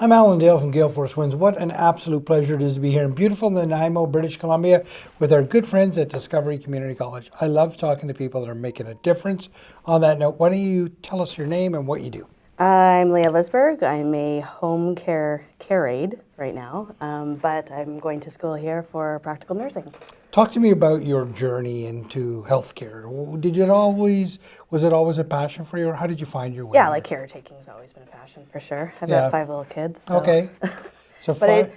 I'm Alan Dale from Gale Force Winds. What an absolute pleasure it is to be here in beautiful Nanaimo, British Columbia, with our good friends at Discovery Community College. I love talking to people that are making a difference. On that note, why don't you tell us your name and what you do? I'm Leah Lisberg. I'm a home care aide right now, but I'm going to school here for practical nursing. Talk to me about your journey into healthcare. Was it always a passion for you, or how did you find your way? Yeah, like caretaking has always been a passion for sure. I've got 5 little kids. So. Okay. So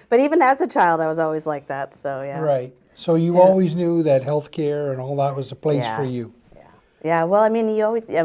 but even as a child, I was always like that. So yeah. Right. So you always knew that healthcare and all that was a place for you. Yeah, well, I mean,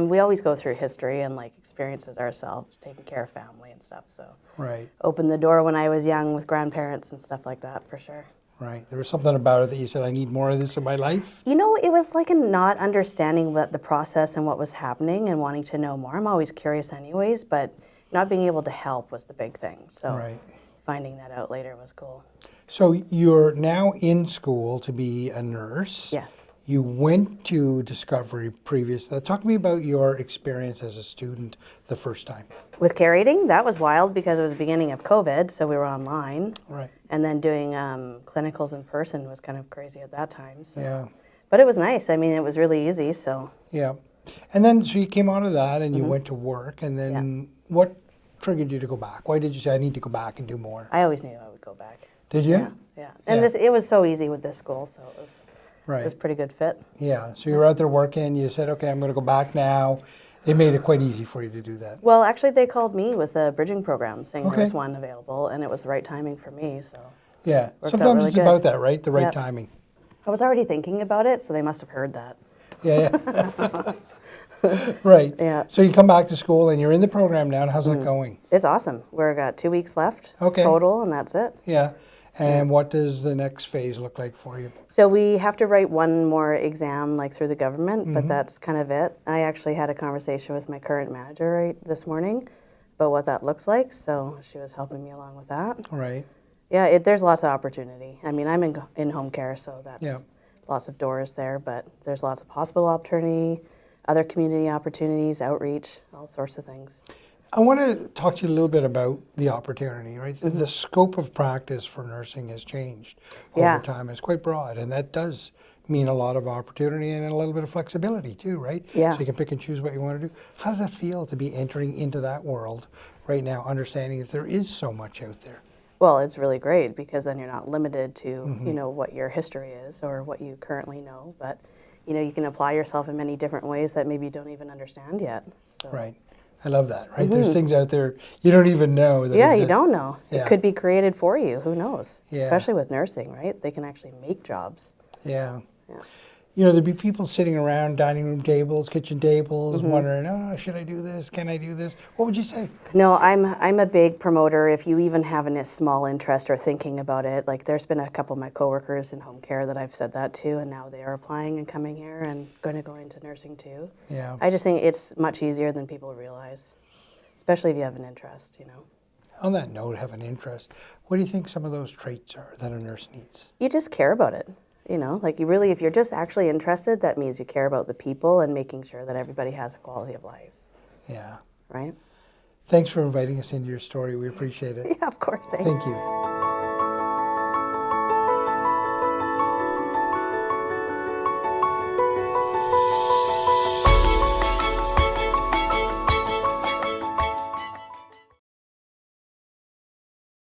we always go through history and like experiences ourselves, taking care of family and stuff. So Right. Opened the door when I was young with grandparents and stuff like that, for sure. Right. There was something about it that you said, I need more of this in my life. You know, it was like a not understanding what the process and what was happening and wanting to know more. I'm always curious anyways, but not being able to help was the big thing. So finding that out later was cool. So you're now in school to be a nurse. Yes. You went to Discovery previous. Talk to me about your experience as a student the first time. With caretaking, that was wild because it was the beginning of COVID, so we were online. Right. And then doing clinicals in person was kind of crazy at that time. So. Yeah. But it was nice. I mean, it was really easy, so. Yeah. And then, so you came out of that and you went to work, and then what triggered you to go back? Why did you say, I need to go back and do more? I always knew I would go back. Did you? Yeah. And it was so easy with this school, so it was. Right. It was a pretty good fit. Yeah, so you were out there working, you said, okay, I'm going to go back now. They made it quite easy for you to do that. Well, actually, they called me with a bridging program saying there was one available, and it was the right timing for me, so. Yeah, sometimes really it's about that, right? The right timing. I was already thinking about it, so they must have heard that. Yeah. Right. Yeah. So you come back to school and you're in the program now, and how's that going? It's awesome. We've got 2 weeks left total, and that's it. Yeah. And what does the next phase look like for you? So we have to write one more exam like through the government, but that's kind of it. I actually had a conversation with my current manager this morning about what that looks like, so she was helping me along with that. Right. Yeah, there's lots of opportunity. I mean, I'm in home care, so that's lots of doors there, but there's lots of hospital opportunity, other community opportunities, outreach, all sorts of things. I want to talk to you a little bit about the opportunity, right? The scope of practice for nursing has changed over time. It's quite broad, and that does mean a lot of opportunity and a little bit of flexibility too, right? Yeah. So you can pick and choose what you want to do. How does that feel to be entering into that world right now, understanding that there is so much out there? Well, it's really great because then you're not limited to, you know, what your history is or what you currently know, but, you know, you can apply yourself in many different ways that maybe you don't even understand yet. So. Right. I love that, right? There's things out there you don't even know. That exist. You don't know. Yeah. It could be created for you. Who knows? Yeah. Especially with nursing, right? They can actually make jobs. Yeah. You know, there'd be people sitting around dining room tables, kitchen tables, wondering, oh, should I do this? Can I do this? What would you say? No, I'm a big promoter. If you even have a small interest or thinking about it, like there's been a couple of my coworkers in home care that I've said that to, and now they are applying and coming here and going to go into nursing too. Yeah. I just think it's much easier than people realize, especially if you have an interest, you know. On that note, have an interest. What do you think some of those traits are that a nurse needs? You just care about it. You know, like you really, if you're just actually interested, that means you care about the people and making sure that everybody has a quality of life. Yeah. Right? Thanks for inviting us into your story. We appreciate it. Yeah, of course. Thank you.